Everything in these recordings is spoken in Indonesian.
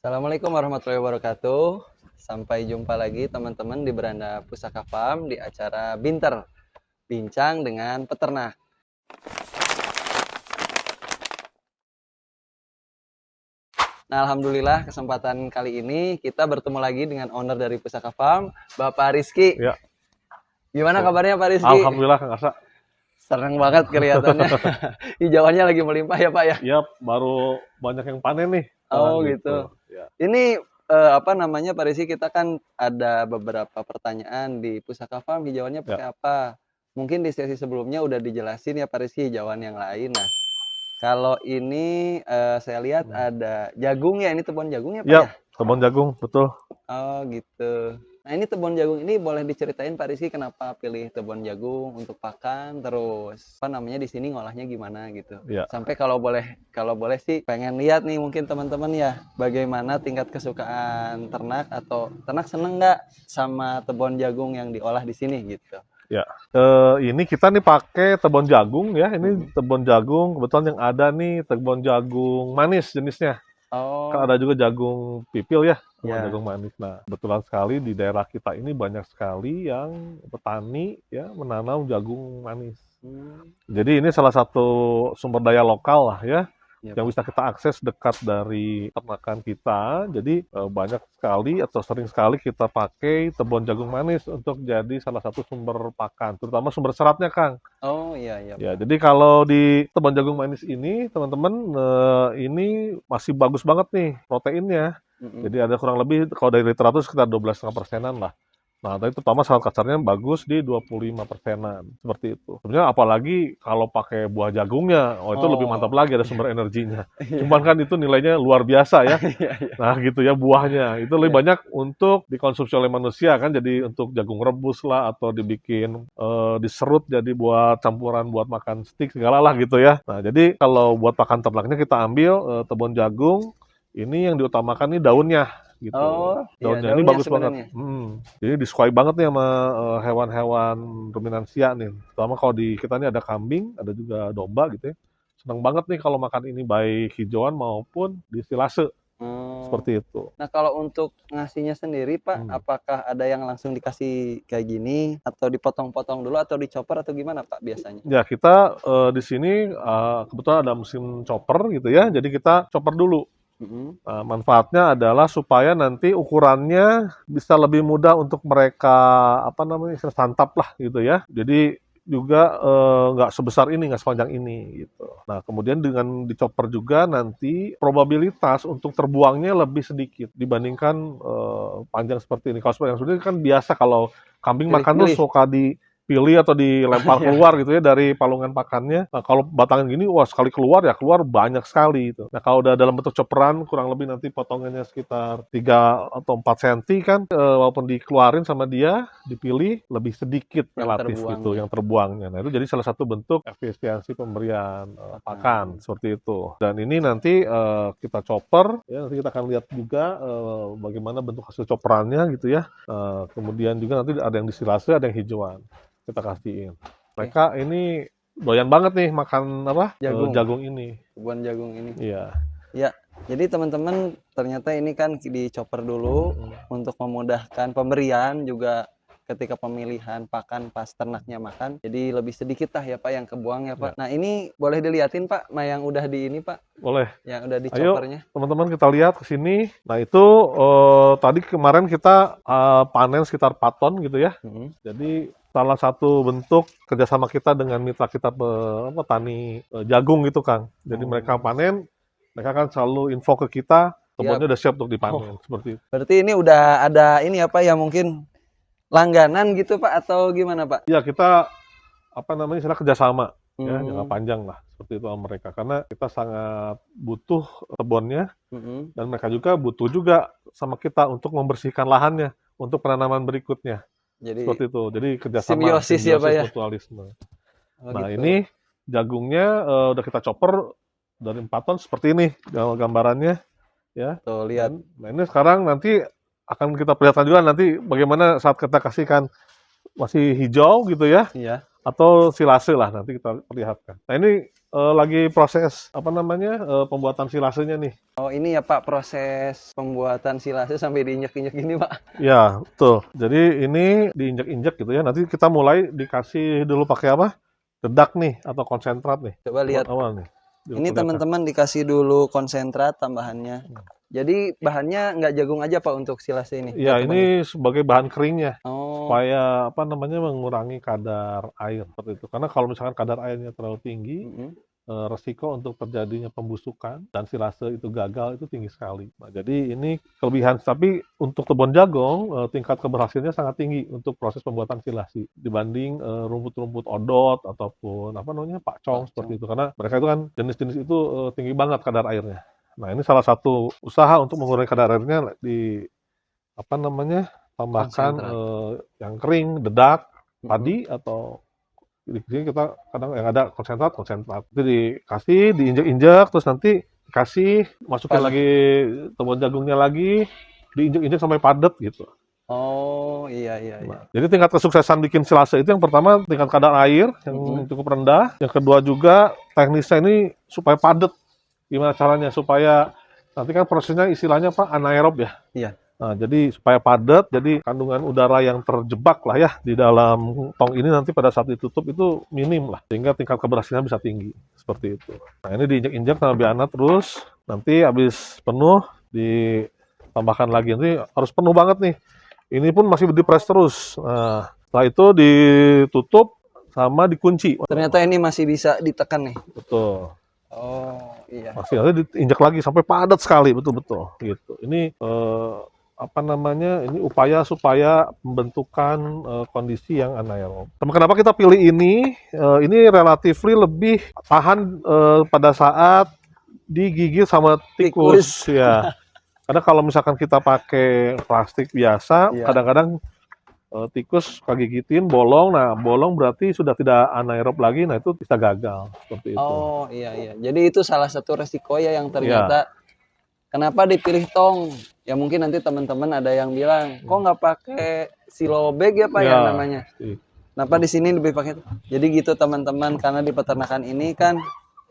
Assalamualaikum warahmatullahi wabarakatuh. Sampai jumpa lagi teman-teman di Beranda Pusaka Farm di acara Binter, bincang dengan peternak. Nah, alhamdulillah kesempatan kali ini kita bertemu lagi dengan owner dari Pusaka Farm, Bapak Rizky. Ya. Gimana kabarnya Pak Rizky? Alhamdulillah Kang Asa. Senang banget kelihatannya. Hijauannya lagi melimpah ya Pak ya? Ya, baru banyak yang panen nih. Oh gitu. Ya. Ini apa namanya Pak Rizky, kita kan ada beberapa pertanyaan di Pusaka Farm, hijauannya pakai apa? Mungkin di sesi sebelumnya udah dijelasin ya Pak Rizky hijauan yang lain. Nah, kalau ini saya lihat ada jagung ya, ini tebon jagung ya Pak ya? Tebon jagung, betul. Oh gitu. Nah ini tebon jagung ini boleh diceritain Pak Rizky kenapa pilih tebon jagung untuk pakan, terus apa namanya di sini ngolahnya gimana gitu. Ya. Sampai kalau boleh sih pengen lihat nih mungkin teman-teman ya bagaimana tingkat kesukaan ternak atau ternak seneng nggak sama tebon jagung yang diolah di sini gitu. Ya. Ini kita nih pakai tebon jagung ya. Ini tebon jagung, kebetulan yang ada nih tebon jagung manis jenisnya. Oh. Kan ada juga jagung pipil ya, Ya. jagung manis. Nah, kebetulan sekali di daerah kita ini banyak sekali yang petani ya menanam jagung manis. Jadi ini salah satu sumber daya lokal lah ya, yang bisa kita akses dekat dari ternakan kita. Jadi banyak sekali atau sering sekali kita pakai tebon jagung manis untuk jadi salah satu sumber pakan, terutama sumber seratnya, Kang. Oh iya iya. Ya, jadi kalau di tebon jagung manis ini, teman-teman, ini masih bagus banget nih proteinnya. Jadi ada kurang lebih kalau dari literatur sekitar 12,5%-an lah. Nah, tapi terutama serat kasarnya bagus di 25%-an, seperti itu. Sebenarnya apalagi kalau pakai buah jagungnya, itu lebih mantap lagi, ada sumber energinya. Cuman kan itu nilainya luar biasa ya. Nah gitu ya, buahnya. Itu lebih banyak untuk dikonsumsi oleh manusia kan, jadi untuk jagung rebus lah, atau dibikin, diserut jadi buat campuran buat makan stik segala lah gitu ya. Nah jadi kalau buat pakan ternaknya kita ambil tebon jagung, ini yang diutamakan nih daunnya. Gitu. Daunnya ini bagus banget. Jadi disukai banget nih sama hewan-hewan ruminansia nih. Terutama kalau di kita nih ada kambing, ada juga domba gitu ya. Senang banget nih kalau makan ini baik hijauan maupun di silase. Seperti itu. Nah kalau untuk ngasihnya sendiri Pak, apakah ada yang langsung dikasih kayak gini atau dipotong-potong dulu atau dicopper atau gimana Pak biasanya? Ya kita di sini kebetulan ada mesin chopper gitu ya. Jadi kita chopper dulu. Manfaatnya adalah supaya nanti ukurannya bisa lebih mudah untuk mereka santap lah gitu ya. Jadi juga nggak sebesar ini, nggak sepanjang ini gitu. Nah kemudian dengan dicopper juga nanti probabilitas untuk terbuangnya lebih sedikit dibandingkan panjang seperti ini. Kalau yang sudah kan biasa kalau kambing makan tuh suka dipilih atau dilempar keluar gitu ya dari palungan pakannya. Nah, kalau batangan gini, wah sekali keluar banyak sekali itu. Nah, kalau udah dalam bentuk chopperan, kurang lebih nanti potongannya sekitar 3 atau 4 cm kan, walaupun dikeluarin sama dia, dipilih lebih sedikit relatif gitu yang terbuangnya. Nah, itu jadi salah satu bentuk efisiensi pemberian pakan seperti itu. Dan ini nanti kita chopper, ya nanti kita akan lihat juga bagaimana bentuk hasil chopperannya gitu ya. Kemudian juga nanti ada yang disilase, ada yang hijauan. Kita kasihin. Mereka ini doyan banget nih makan jagung ini. Buah jagung ini. Iya. Ya, jadi teman-teman ternyata ini kan dicopper dulu untuk memudahkan pemberian juga ketika pemilihan pakan pas ternaknya makan. Jadi lebih sedikit lah ya Pak yang kebuang ya Pak. Nah ini boleh dilihatin Pak, yang udah di ini Pak. Boleh. Yang udah dicoppernya. Ayo teman-teman kita lihat ke sini. Nah itu tadi kemarin kita panen sekitar 4 ton gitu ya. Jadi salah satu bentuk kerjasama kita dengan mitra kita petani jagung gitu Kang. Jadi mereka panen, mereka kan selalu info ke kita, kebunnya udah siap untuk dipanen. Seperti itu. Berarti ini udah ada ini apa ya mungkin langganan gitu Pak atau gimana Pak? Ya kita istilah kerjasama ya jangka panjang lah seperti itu sama mereka karena kita sangat butuh kebunnya dan mereka juga butuh juga sama kita untuk membersihkan lahannya untuk penanaman berikutnya. Jadi, seperti itu. Jadi kerjasama, simbiosis ya Pak ya. Mutualisme. Nah ini jagungnya udah kita chopper dari 4 ton seperti ini gambarannya ya. Tuh lihat. Nah ini sekarang nanti akan kita perlihatkan juga nanti bagaimana saat kita kasihkan masih hijau gitu ya. Iya. atau silase lah, nanti kita perlihatkan. Nah ini lagi proses pembuatan silasenya nih. Oh ini ya Pak, proses pembuatan silase sampai diinjak-injak gini Pak. Ya, betul. Jadi ini diinjak-injak gitu ya. Nanti kita mulai dikasih dulu pakai apa? Dedak nih atau konsentrat nih. Coba Buat lihat. awal nih. Ini Kelihatan. teman-teman dikasih dulu konsentrat tambahannya. Jadi bahannya nggak jagung aja Pak untuk silase ini? Ya, Atau ini sebagai bahan keringnya. Oh, Supaya mengurangi kadar air seperti itu. Karena kalau misalkan kadar airnya terlalu tinggi, resiko untuk terjadinya pembusukan dan silase itu gagal itu tinggi sekali. Nah, jadi ini kelebihan. Tapi untuk kebun jagung tingkat keberhasilannya sangat tinggi untuk proses pembuatan silasi dibanding rumput-rumput odot ataupun pakcong seperti itu. Karena mereka itu kan jenis-jenis itu tinggi banget kadar airnya. Nah, ini salah satu usaha untuk mengurangi kadar airnya di tambahkan yang kering, dedak, padi atau di sini kita kadang yang ada konsentrat itu dikasih, diinjak-injak, terus nanti kasih masukin lagi tepung jagungnya lagi, diinjak-injak sampai padat gitu. Oh iya. Nah, jadi tingkat kesuksesan bikin silase itu yang pertama tingkat kadar air yang cukup rendah, yang kedua juga teknisnya ini supaya padat. Gimana caranya supaya nanti kan prosesnya istilahnya anaerob ya. Iya. Nah, jadi supaya padat, jadi kandungan udara yang terjebak lah ya di dalam tong ini nanti pada saat ditutup itu minim lah, sehingga tingkat keberhasilan bisa tinggi, seperti itu. Nah, ini diinjak-injak sama biana terus, nanti habis penuh ditambahkan lagi, nanti harus penuh banget nih. Ini pun masih dipres terus. Nah, setelah itu ditutup sama dikunci. Ternyata ini masih bisa ditekan nih. Betul. Oh iya. Masih nanti diinjak lagi sampai padat sekali, betul-betul gitu. Ini ini upaya supaya pembentukan kondisi yang anaerob. Kenapa kita pilih ini? Ini relatifly lebih tahan pada saat digigit sama tikus. Ya. Karena kalau misalkan kita pakai plastik biasa, kadang-kadang tikus suka gigitin, bolong. Nah, bolong berarti sudah tidak anaerob lagi, nah itu bisa gagal seperti itu. Oh iya. Jadi itu salah satu resiko ya yang ternyata. Kenapa dipilih tong? Ya mungkin nanti teman-teman ada yang bilang, kok nggak pakai silo bag ya Pak ya namanya? Kenapa di sini lebih pakai? Jadi gitu teman-teman, karena di peternakan ini kan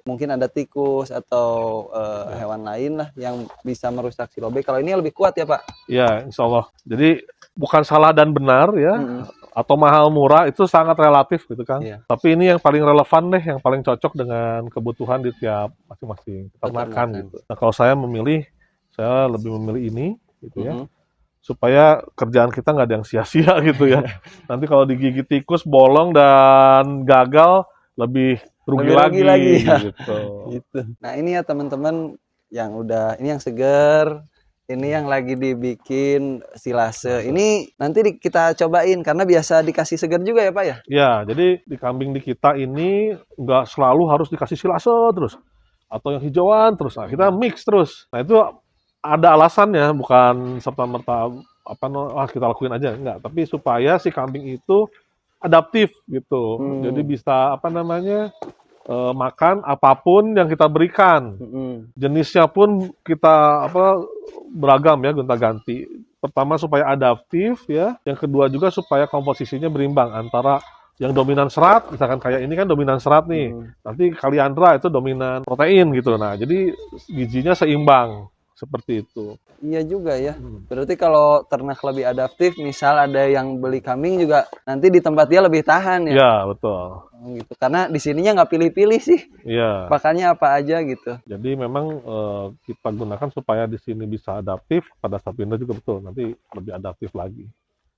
mungkin ada tikus atau hewan lain lah yang bisa merusak silo bag. Kalau ini lebih kuat ya Pak? Ya, insya Allah. Jadi bukan salah dan benar ya, atau mahal murah itu sangat relatif gitu kan. Tapi ini yang paling relevan deh, yang paling cocok dengan kebutuhan di tiap masing-masing peternakan gitu. Nah, kalau saya lebih memilih ini gitu ya. Supaya kerjaan kita nggak ada yang sia-sia gitu ya. Nanti kalau digigit tikus, bolong dan gagal lebih rugi lagi ya. gitu. Nah, ini ya teman-teman yang ini yang seger. Ini yang lagi dibikin silase. Ini nanti kita cobain karena biasa dikasih segar juga ya Pak ya? Ya, jadi di kambing di kita ini nggak selalu harus dikasih silase terus. Atau yang hijauan terus. Nah, kita mix terus. Nah, itu ada alasannya, bukan serta-merta kita lakuin aja. Enggak. Tapi supaya si kambing itu adaptif gitu. Jadi bisa makan apapun yang kita berikan. Jenisnya pun kita beragam ya, gonta-ganti. Pertama supaya adaptif ya, yang kedua juga supaya komposisinya berimbang antara yang dominan serat, misalkan kayak ini kan dominan serat nih. Nanti kaliandra itu dominan protein gitu. Nah, jadi gizinya seimbang seperti itu. Iya juga ya. Berarti kalau ternak lebih adaptif, misal ada yang beli kambing juga nanti di tempat dia lebih tahan ya. Iya, betul. Gitu. Karena di sininya nggak pilih-pilih sih. Iya. Pakannya apa aja gitu. Jadi memang kita gunakan supaya di sini bisa adaptif, pada saat pindah juga betul, nanti lebih adaptif lagi.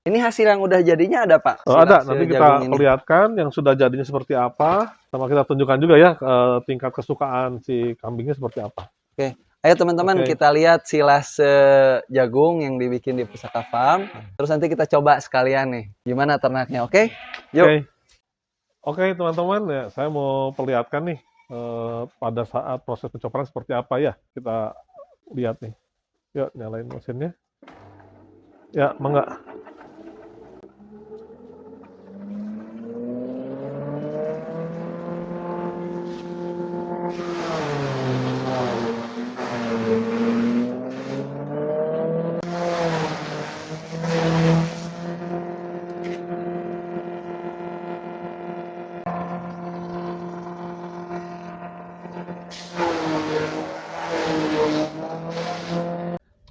Ini hasil yang udah jadinya ada Pak? Ada, nanti kita perlihatkan yang sudah jadinya seperti apa, sama kita tunjukkan juga ya tingkat kesukaan si kambingnya seperti apa. Oke. Ayo teman-teman kita lihat silase jagung yang dibikin di Pusaka Farm. Terus nanti kita coba sekalian nih gimana ternaknya, oke? Yuk. Oke teman-teman, ya saya mau perlihatkan nih pada saat proses pencoporan seperti apa ya. Kita lihat nih. Yuk nyalain mesinnya. Ya, mangga.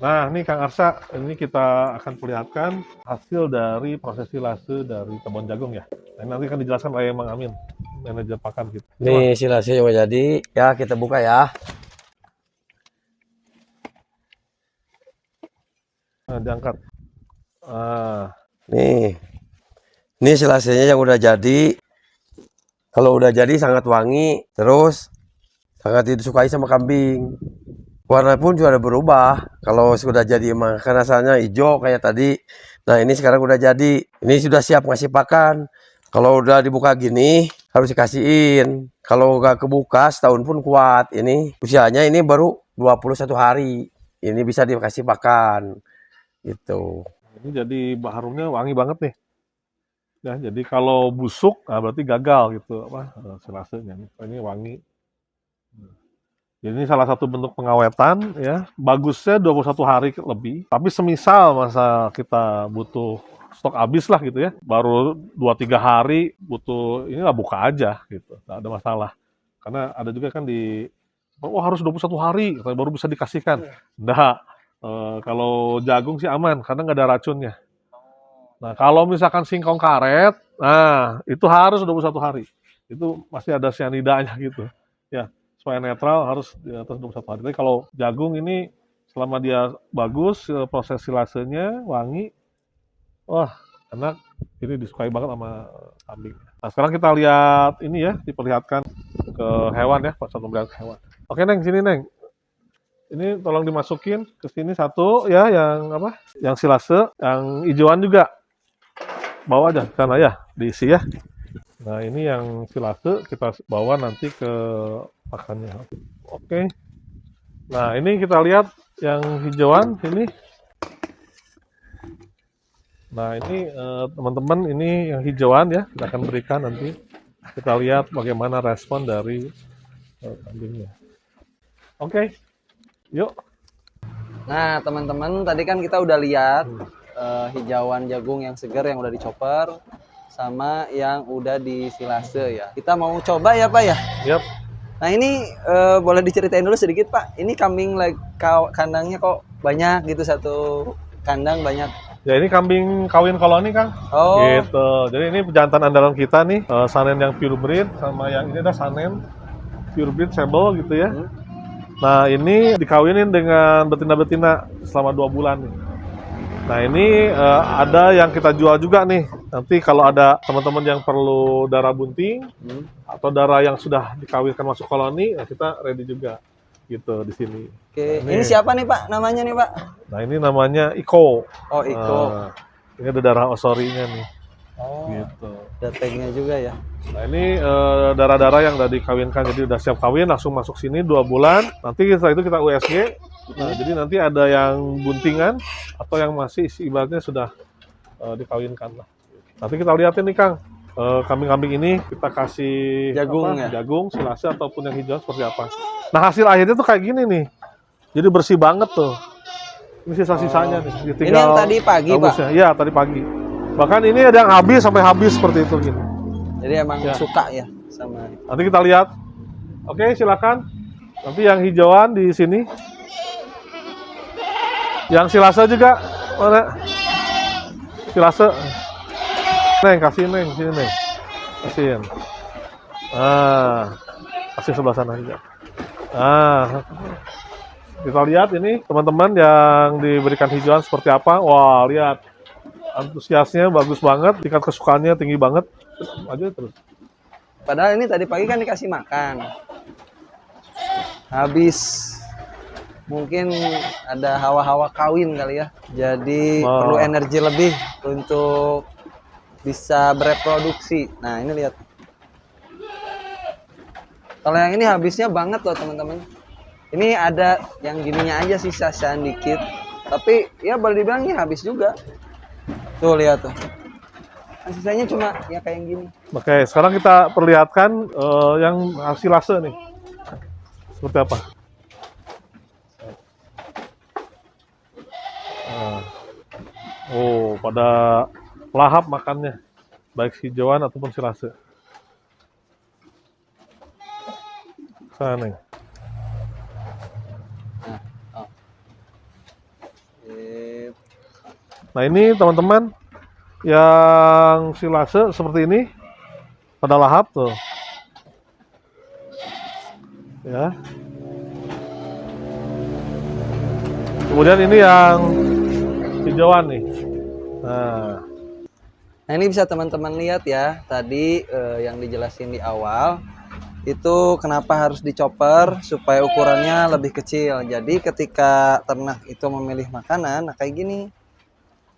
Nah, nih Kang Arsa, ini kita akan perlihatkan hasil dari proses silase dari kebun jagung ya. Nah, nanti akan dijelaskan oleh Mang Amin, manajer pakan kita. Nih silase yang udah jadi, ya kita buka ya. Nah, diangkat. Ah, Nih, ini silasenya yang udah jadi. Kalau udah jadi sangat wangi, terus sangat disukai sama kambing. Warna pun sudah berubah. Kalau sudah jadi emang kan rasanya hijau kayak tadi. Nah ini sekarang udah jadi. Ini sudah siap ngasih pakan. Kalau udah dibuka gini harus dikasihin. Kalau nggak kebuka setahun pun kuat. Ini usianya ini baru 21 hari. Ini bisa dikasih pakan. Gitu. ini jadi harumnya wangi banget nih. Ya, jadi kalau busuk, nah berarti gagal gitu apa silasenya. Ini wangi. Jadi ini salah satu bentuk pengawetan ya. Bagusnya 21 hari lebih. Tapi semisal masa kita butuh stok habis lah gitu ya. Baru 2-3 hari butuh inilah buka aja gitu. Nggak ada masalah. Karena ada juga kan harus 21 hari baru bisa dikasihkan. Nah, kalau jagung sih aman karena nggak ada racunnya. Nah, kalau misalkan singkong karet, nah itu harus 21 hari. Itu masih ada cyanidanya gitu. Ya, supaya netral harus di atas 21 hari. Tapi kalau jagung ini selama dia bagus, proses silasenya wangi, wah enak. Ini disukai banget sama kambing. Nah, sekarang kita lihat ini ya, diperlihatkan ke hewan ya, Pak Satu melihat ke hewan. Oke, Neng, sini Neng. Ini tolong dimasukin ke sini satu ya, yang apa? Yang silase, yang hijauan juga. Bawa aja ke sana ya, diisi ya. Nah, ini yang silase kita bawa nanti ke pakannya. Oke. Nah, ini kita lihat yang hijauan ini. Nah, ini teman-teman ini yang hijauan ya, kita akan berikan nanti. Kita lihat bagaimana respon dari kambingnya. Oke. Yuk. Nah, teman-teman, tadi kan kita udah lihat hijauan jagung yang segar yang udah dicopper sama yang udah disilase ya. Kita mau coba ya, Pak ya? Yap. Nah, ini boleh diceritain dulu sedikit, Pak. Ini kambing kandangnya kok banyak gitu, satu kandang banyak. Ya, ini kambing kawin koloni, Kang. Oh. Gitu. Jadi ini pejantan andalan kita nih, Sanen yang pure breed sama yang ini ada Sanen pure breed sable gitu ya. Nah, ini dikawinin dengan betina-betina selama 2 bulan nih. Nah, ini ada yang kita jual juga nih. Nanti kalau ada teman-teman yang perlu darah bunting atau darah yang sudah dikawinkan masuk koloni, ya kita ready juga gitu di sini. Oke, Nah, ini siapa nih, Pak? Namanya nih, Pak? Nah, ini namanya Iko. Oh, Iko. Ini ada darah osorinya nih. Oh, Gitu. ada tagnya juga ya. Nah, ini darah-darah yang udah dikawinkan, jadi udah siap kawin, langsung masuk sini 2 bulan. Nanti setelah itu kita USG. Nah, jadi nanti ada yang buntingan atau yang masih ibaratnya sudah dikawinkan lah. Nanti kita lihatin nih Kang, kambing-kambing ini kita kasih Jagung ya? jagung, silase ataupun yang hijau seperti apa. Nah, hasil akhirnya tuh kayak gini nih. Jadi bersih banget tuh. Ini sisa-sisanya nih. Ini yang tadi pagi, Pak? Iya, tadi pagi. Bahkan ini ada yang habis sampai habis seperti itu gini. Jadi emang suka ya sama. Nanti kita lihat. Oke, silakan. Nanti yang hijauan di sini. Yang silase juga mana? Silase. Neng, kasih Neng, sini Neng. Kasihin. Kasih sebelah sana juga. Kita lihat ini teman-teman yang diberikan hijauan seperti apa. Wah, lihat. Antusiasnya bagus banget, tingkat kesukaannya tinggi banget. Aja terus. Padahal ini tadi pagi kan dikasih makan. Habis mungkin ada hawa-hawa kawin kali ya. Jadi perlu energi lebih untuk bisa bereproduksi. Nah, ini lihat. Kalau yang ini habisnya banget loh, teman-teman. Ini ada yang gininya aja sih, sisaan dikit. Tapi ya boleh dibilang ini habis juga. Tuh lihat tuh. Nah, sisanya cuma ya kayak yang gini. Oke, sekarang kita perlihatkan yang hasil silase nih. Seperti apa? Pada lahap makannya. Baik hijauan ataupun silase. Sana nih. Nah ini teman-teman yang silase seperti ini pada lahap tuh. Ya. Kemudian ini yang hijauan nih. Nah ini bisa teman-teman lihat ya, tadi yang dijelasin di awal, itu kenapa harus dicopper supaya ukurannya lebih kecil. Jadi ketika ternak itu memilih makanan, nah kayak gini,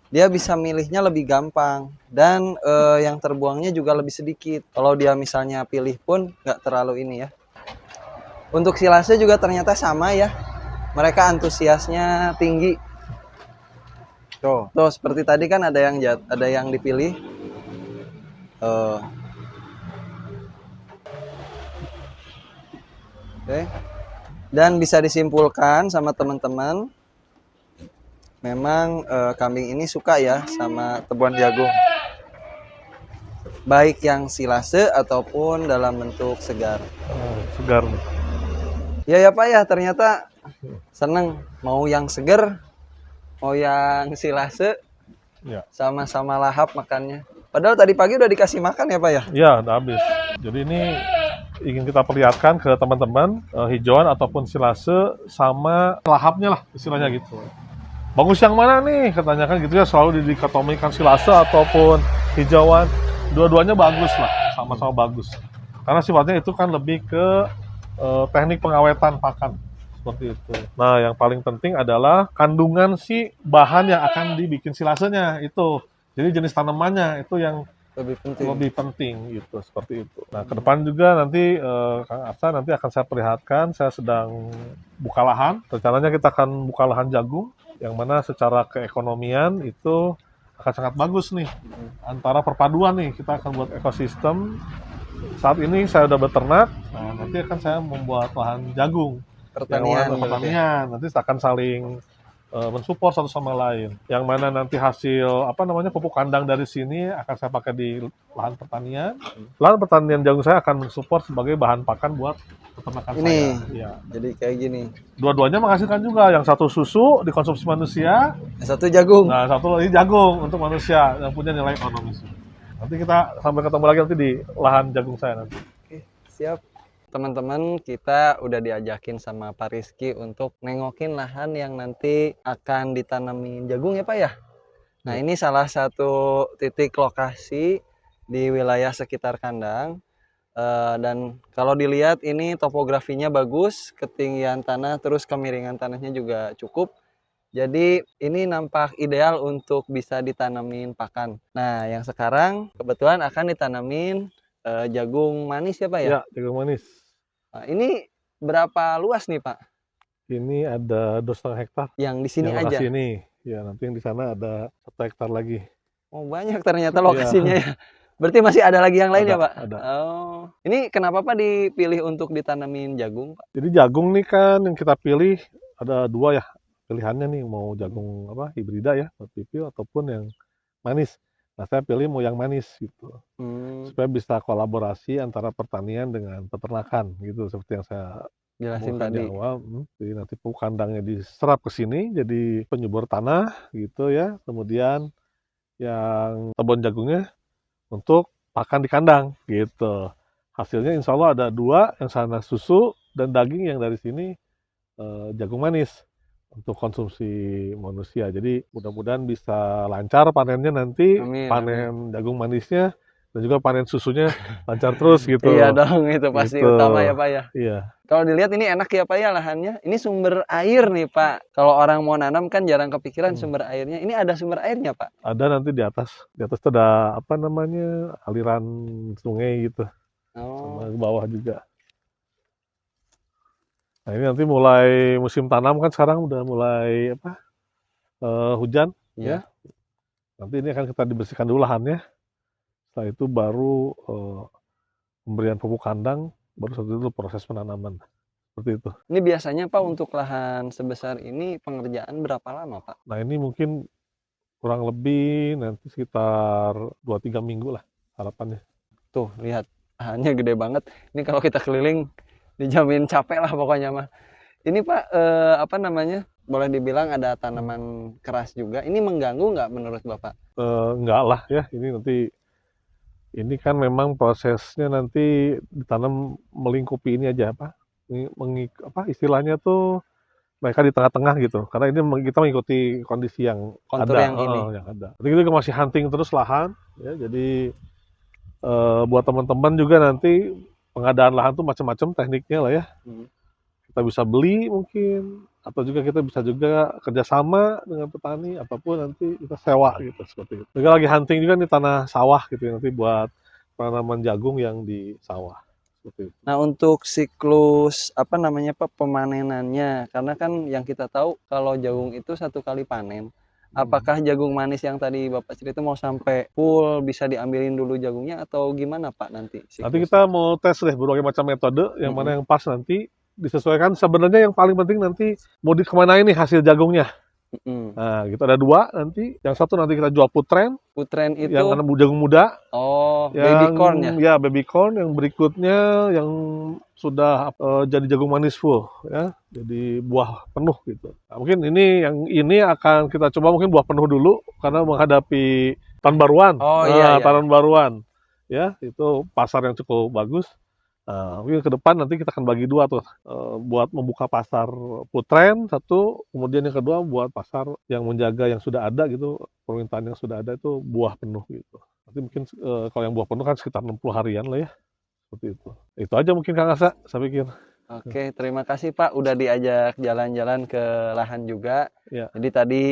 dia bisa milihnya lebih gampang. Dan yang terbuangnya juga lebih sedikit. Kalau dia misalnya pilih pun nggak terlalu ini ya. Untuk silase juga ternyata sama ya, mereka antusiasnya tinggi. Tuh seperti tadi kan ada yang dipilih. Oke. Dan bisa disimpulkan sama teman-teman, memang kambing ini suka ya sama tebuan jagung. Baik yang silase ataupun dalam bentuk segar. Segar. Ya Pak ya, ternyata seneng mau yang segar, mau yang silase, Ya. sama-sama lahap makannya. Padahal tadi pagi udah dikasih makan ya Pak ya? Ya, udah habis. Jadi ini ingin kita perlihatkan ke teman-teman hijauan ataupun silase sama lahapnya lah istilahnya gitu. Bagus yang mana nih katanya kan gitu ya, selalu didikotomikan silase ataupun hijauan. Dua-duanya bagus lah, sama-sama bagus. Karena sifatnya itu kan lebih ke teknik pengawetan pakan seperti itu. Nah, yang paling penting adalah kandungan si bahan yang akan dibikin silasenya itu. Jadi jenis tanamannya itu yang lebih penting gitu, seperti itu. Nah, ke depan juga nanti Kang Arsa nanti akan saya perlihatkan, saya sedang buka lahan. Rencananya kita akan buka lahan jagung, yang mana secara keekonomian itu akan sangat bagus nih. Antara perpaduan nih, kita akan buat ekosistem. Saat ini saya udah beternak, nah nanti akan saya membuat lahan jagung. Pertanian. Nanti akan saling mensupport satu sama lain. Yang mana nanti hasil pupuk kandang dari sini akan saya pakai di lahan pertanian. Lahan pertanian jagung saya akan mensupport sebagai bahan pakan buat peternakan ini, saya. Ya. Jadi kayak gini. Dua-duanya menghasilkan juga. Yang satu susu dikonsumsi manusia, yang satu jagung. Nah, satu lagi jagung untuk manusia yang punya nilai ekonomis. Nanti kita sampai ketemu lagi nanti di lahan jagung saya nanti. Oke, siap. Teman-teman, kita udah diajakin sama Pak Rizky untuk nengokin lahan yang nanti akan ditanamin jagung ya Pak ya? Nah ini salah satu titik lokasi di wilayah sekitar kandang. Dan kalau dilihat ini topografinya bagus, ketinggian tanah terus kemiringan tanahnya juga cukup. Jadi ini nampak ideal untuk bisa ditanamin pakan. Nah yang sekarang kebetulan akan ditanamin jagung manis ya Pak ya? Ya, jagung manis. Nah, ini berapa luas nih Pak? Ini ada 2,5 hektar. Yang di sini yang aja? Lokasi ini. Ya, nanti yang di sana ada 1 hektar lagi. Oh banyak ternyata lokasinya ya. Berarti masih ada lagi yang lain ya Pak? Ada. Oh, ini kenapa Pak dipilih untuk ditanamin jagung Pak? Jadi jagung nih kan yang kita pilih ada 2 ya pilihannya nih, mau jagung hibrida ya, pipil ataupun yang manis. Nah, saya pilih mau yang manis gitu. Supaya bisa kolaborasi antara pertanian dengan peternakan gitu, seperti yang saya jelasin tadi. Di awal. Jadi nanti pupuk kandangnya diserap ke sini jadi penyubur tanah gitu ya. Kemudian yang tebon jagungnya untuk pakan di kandang gitu. Hasilnya insya Allah ada 2, yang sana susu dan daging yang dari sini jagung manis untuk konsumsi manusia. Jadi mudah-mudahan bisa lancar panennya nanti. Panen jagung manisnya dan juga panen susunya lancar terus gitu. Iya dong, itu pasti gitu. utama ya Pak ya. Iya. Kalau dilihat ini enak ya Pak ya lahannya. Ini sumber air nih Pak. Kalau orang mau nanam kan jarang kepikiran sumber airnya. Ini ada sumber airnya Pak? Ada nanti di atas. Di atas itu ada aliran sungai gitu. Sama ke bawah juga. Nah ini nanti mulai musim tanam kan sekarang udah mulai hujan. Ya. Nanti ini akan kita dibersihkan dulu lahannya. Setelah itu baru pemberian pupuk kandang, baru setelah itu proses penanaman. Seperti itu. Ini biasanya Pak untuk lahan sebesar ini pengerjaan berapa lama Pak? Nah ini mungkin kurang lebih nanti sekitar 2-3 minggu lah harapannya. Tuh lihat lahannya gede banget. Ini kalau kita keliling dijamin capek lah pokoknya mah. Ini Pak boleh dibilang ada tanaman keras juga. Ini mengganggu nggak menurut Bapak? Enggak lah ya, ini kan memang prosesnya nanti ditanam melingkupi ini aja apa, istilahnya tuh mereka di tengah-tengah gitu. Karena ini kita mengikuti kondisi yang Kontur ada, yang ini. yang ada. Jadi kita masih hunting terus lahan, ya. Jadi buat teman-teman juga nanti pengadaan lahan tuh macam-macam tekniknya lah ya. Kita bisa beli mungkin, atau juga kita bisa juga kerjasama dengan petani, ataupun nanti kita sewa gitu seperti itu. Juga lagi hunting juga nih tanah sawah gitu ya, nanti buat tanaman jagung yang di sawah seperti itu. Nah, untuk siklus apa namanya Pak pemanenannya, karena kan yang kita tahu kalau jagung itu 1 kali panen. Apakah jagung manis yang tadi Bapak cerita mau sampai full bisa diambilin dulu jagungnya atau gimana Pak nanti Nanti siklusnya? kita mau tes deh berbagai macam metode, yang mana yang pas nanti disesuaikan. Sebenarnya yang paling penting nanti mau dikemanain nih hasil jagungnya. Nah, gitu ada 2 nanti. Yang satu nanti kita jual putren, Putren itu yang mana jagung muda. baby corn ya? Ya, baby corn. Yang berikutnya yang sudah jadi jagung manis full ya, jadi buah penuh gitu. Nah, mungkin ini akan kita coba mungkin buah penuh dulu karena menghadapi tahun baruan. Iya. Tahun baruan ya, itu pasar yang cukup bagus. Nah, mungkin ke depan nanti kita akan bagi 2 tuh, buat membuka pasar putren satu, kemudian yang kedua buat pasar yang menjaga yang sudah ada gitu, permintaan yang sudah ada itu buah penuh gitu. Nanti mungkin kalau yang buah penuh kan sekitar 60 harian lah ya, seperti itu. Itu aja mungkin Kang Asa, saya pikir. Oke, terima kasih Pak udah diajak jalan-jalan ke lahan juga. Ya. Jadi tadi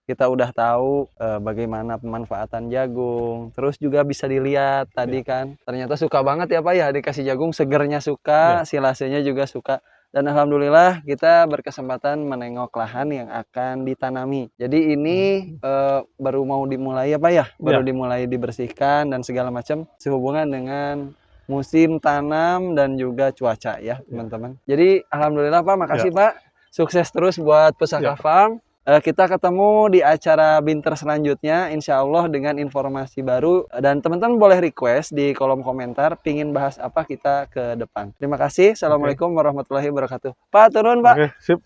kita udah tahu bagaimana pemanfaatan jagung. Terus juga bisa dilihat tadi kan, ternyata suka banget ya Pak ya dikasih jagung, segernya suka, silasenya juga suka. Dan alhamdulillah kita berkesempatan menengok lahan yang akan ditanami. Jadi ini baru mau dimulai ya Pak ya, baru dimulai dibersihkan dan segala macam sehubungan dengan musim tanam dan juga cuaca ya teman-teman. Jadi alhamdulillah Pak, makasih Pak. Sukses terus buat Pusaka Farm. Kita ketemu di acara Binter selanjutnya insya Allah dengan informasi baru, dan teman-teman boleh request di kolom komentar pingin bahas apa kita ke depan. Terima kasih. Assalamualaikum warahmatullahi wabarakatuh. Pak turun Pak. Oke, sip.